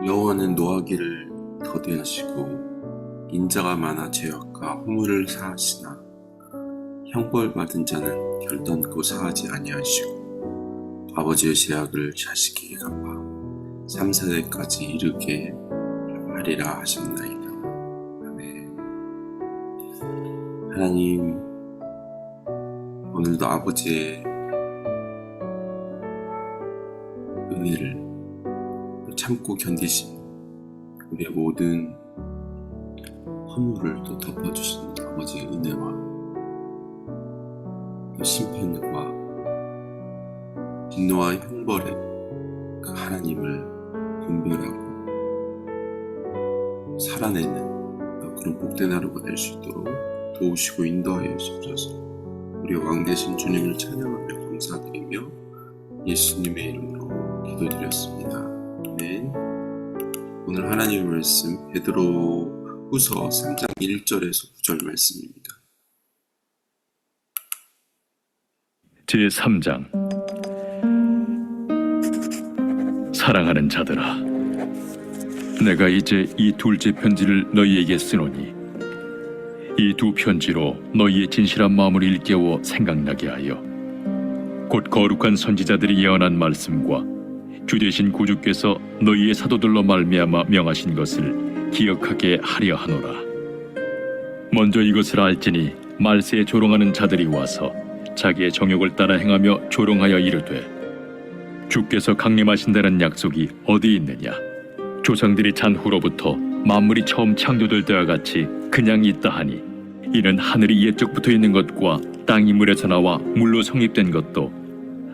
여호와는 노하기를 더디하시고 인자가 많아 죄악과 허물을 사하시나 형벌 받은 자는 결단코 사하지 아니하시고 아버지의 죄악을 자식에게 갚아 3세대까지 이르게 하리라 하셨나이다. 아멘. 하나님, 오늘도 아버지의 은혜를 참고 견디신 우리의 모든 허물을 또 덮어주신 아버지의 은혜와 또 심판과 진노와 형벌의 그 하나님을 분별하고 살아내는 그런 복된 하루가 될 수 있도록 도우시고 인도하여 주셔서 우리 왕 되신 주님을 찬양하며 감사드리며 예수님의 이름으로 기도드렸습니다. 아멘. 오늘 하나님의 말씀 베드로 후서 3장 1절에서 9절 말씀입니다. 제3장. 사랑하는 자들아, 내가 이제 이 둘째 편지를 너희에게 쓰노니 이 두 편지로 너희의 진실한 마음을 일깨워 생각나게 하여 곧 거룩한 선지자들이 예언한 말씀과 주 되신 구주께서 너희의 사도들로 말미암아 명하신 것을 기억하게 하려 하노라. 먼저 이것을 알지니 말세에 조롱하는 자들이 와서 자기의 정욕을 따라 행하며 조롱하여 이르되 주께서 강림하신다는 약속이 어디 있느냐? 조상들이 잔 후로부터 만물이 처음 창조될 때와 같이 그냥 있다 하니 이는 하늘이 옛적부터 있는 것과 땅이 물에서 나와 물로 성립된 것도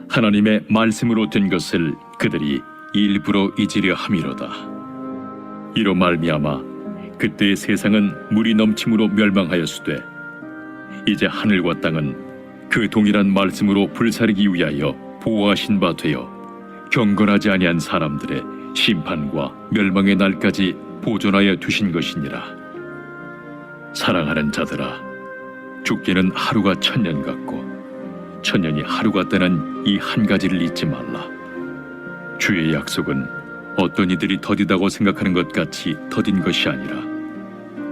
하나님의 말씀으로 된 것을 그들이 일부러 잊으려 함이로다. 이로 말미암아 그때의 세상은 물이 넘침으로 멸망하였으되 이제 하늘과 땅은 그 동일한 말씀으로 불사르기 위하여 보호하신 바 되어 경건하지 아니한 사람들의 심판과 멸망의 날까지 보존하여 두신 것이니라. 사랑하는 자들아, 죽기는 하루가 천년 같고 천년이 하루 같다는 이 한 가지를 잊지 말라. 주의 약속은 어떤 이들이 더디다고 생각하는 것 같이 더딘 것이 아니라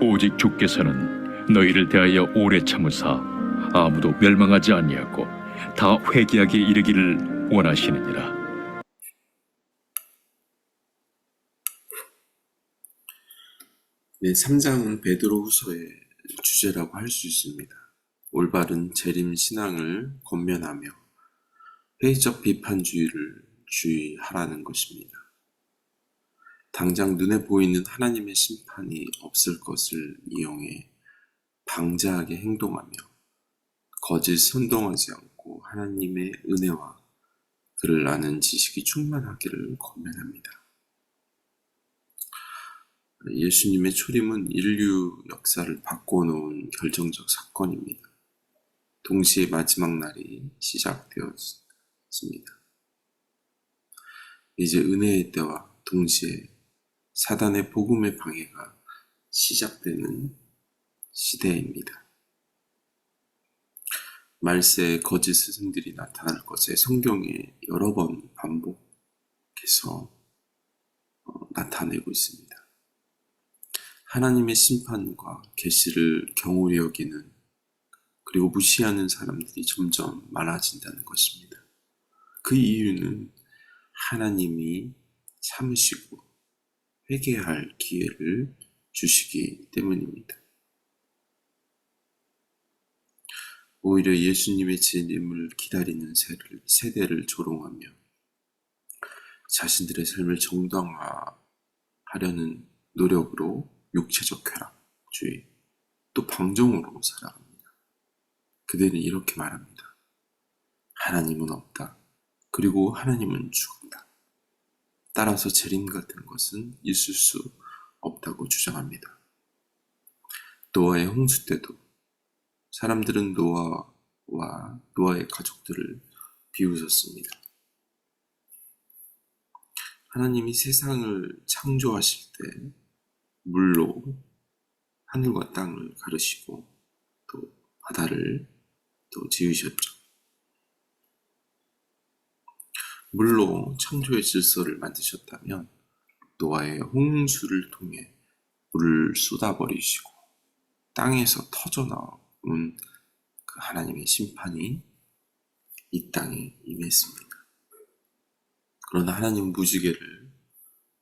오직 주께서는 너희를 대하여 오래 참으사 아무도 멸망하지 아니하고 다 회개하게 이르기를 원하시느니라. 네, 3장은 베드로 후서의 주제라고 할 수 있습니다. 올바른 재림 신앙을 권면하며 회의적 비판주의를 주의하라는 것입니다. 당장 눈에 보이는 하나님의 심판이 없을 것을 이용해 방자하게 행동하며 거짓 선동하지 않고 하나님의 은혜와 그를 아는 지식이 충만하기를 권면합니다. 예수님의 초림은 인류 역사를 바꿔놓은 결정적 사건입니다. 동시에 마지막 날이 시작되었습니다. 이제 은혜의 때와 동시에 사단의 복음의 방해가 시작되는 시대입니다. 말세에 거짓 스승들이 나타날 것에 성경에 여러 번 반복해서 나타내고 있습니다. 하나님의 심판과 계시를 경홀히 여기는 그리고 무시하는 사람들이 점점 많아진다는 것입니다. 그 이유는 하나님이 참으시고 회개할 기회를 주시기 때문입니다. 오히려 예수님의 재림을 기다리는 세대를 조롱하며 자신들의 삶을 정당화하려는 노력으로 육체적 쾌락주의, 또 방종으로 살아갑니다. 그들은 이렇게 말합니다. 하나님은 없다. 그리고 하나님은 죽었다. 따라서 재림 같은 것은 있을 수 없다고 주장합니다. 노아의 홍수 때도 사람들은 노아와 노아의 가족들을 비웃었습니다. 하나님이 세상을 창조하실 때 물로 하늘과 땅을 가르시고 또 바다를 또 지으셨죠. 물로 창조의 질서를 만드셨다면 노아의 홍수를 통해 물을 쏟아버리시고 땅에서 터져나온 그 하나님의 심판이 이 땅에 임했습니다. 그러나 하나님은 무지개를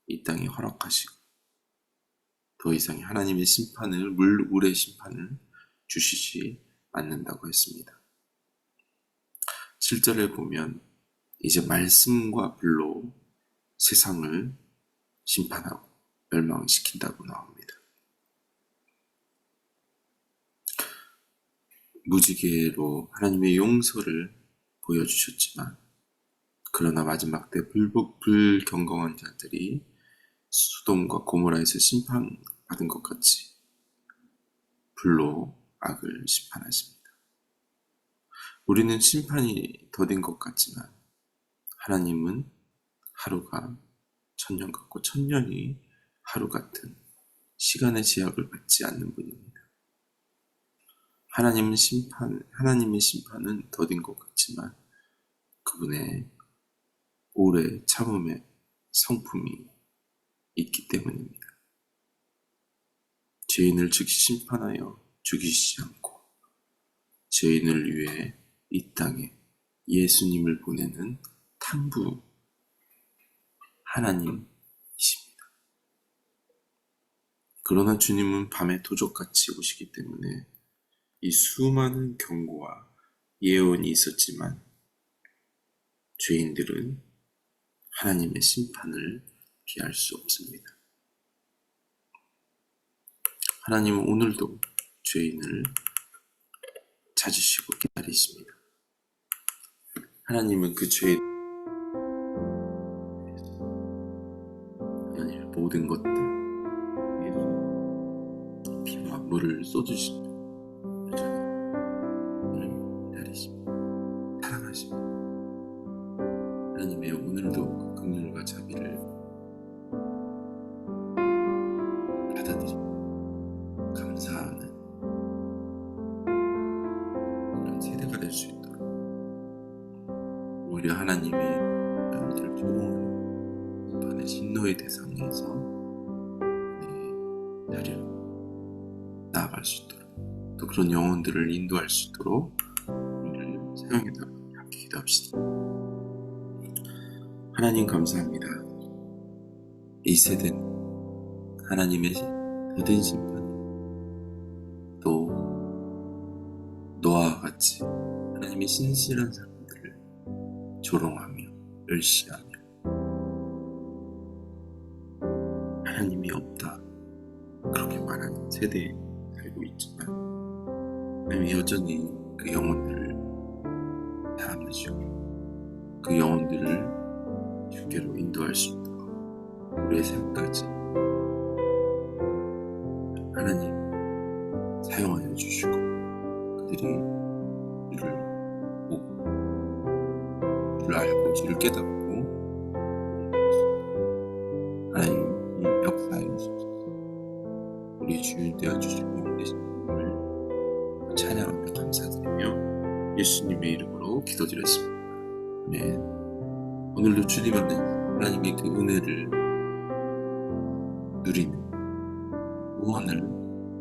이 땅에 허락하시고 더 이상 하나님의 심판을, 물의 심판을 주시지 않는다고 했습니다. 7절에 보면 이제 말씀과 불로 세상을 심판하고 멸망시킨다고 나옵니다. 무지개로 하나님의 용서를 보여주셨지만 그러나 마지막 때 불경건한 자들이 소돔과 고모라에서 심판받은 것 같이 불로 악을 심판하십니다. 우리는 심판이 더딘 것 같지만 하나님은 하루가 천년 같고 천년이 하루 같은 시간의 제약을 받지 않는 분입니다. 하나님의 심판은 더딘 것 같지만 그분의 오래 참음의 성품이 있기 때문입니다. 죄인을 즉시 심판하여 죽이시지 않고 죄인을 위해 이 땅에 예수님을 보내는 탕부 하나님이십니다. 그러나 주님은 밤에 도적같이 오시기 때문에 이 수많은 경고와 예언이 있었지만 죄인들은 하나님의 심판을 피할 수 없습니다. 하나님은 오늘도 죄인을 찾으시고 기다리십니다. 하나님은 그 죄인 하나님의 모든 것들 위해서 피와 물을 쏟으시며 여전히 오늘 기다리십니다. 사랑하십니다. 하나님의 오늘도 그 긍휼과 자비를 받아들이고 감사하는 그런 세대가 될 수 있도록 오히려 하나님이 여러분들을 조롱하는 심판의 진노의 대상에서 자리로 나아갈 수 있도록 또 그런 영혼들을 인도할 수 있도록 우리를 사용해달라고 함께 기도합시다. 하나님 감사합니다. 이 세대는 하나님의 더딘 심판 또 노아와 같이 하나님의 신실한 사람들을 조롱하며 멸시하며 하나님이 없다 그렇게 말하는 세대에 살고 있지만 하나님이 여전히 그 영혼들을 사랑하시고 그 영혼들을 주께로 인도할 수 있도록 우리의 삶까지 하나님 사용하여 주시고 그들이 주를 보고 주를 알고 주를 깨닫고 하나님 이 역사에 주셔서 우리 주인 되어주시고 되신 분을 찬양하며 감사드리며 예수님의 이름으로 기도드렸습니다. 아멘. 오늘도 주님 안에 하나님의 그 은혜를 누리는 구원을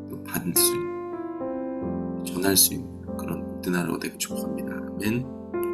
또 받을 수 있는 전할 수 있는 그런 모든 하루가 되길 축복합니다. 아멘.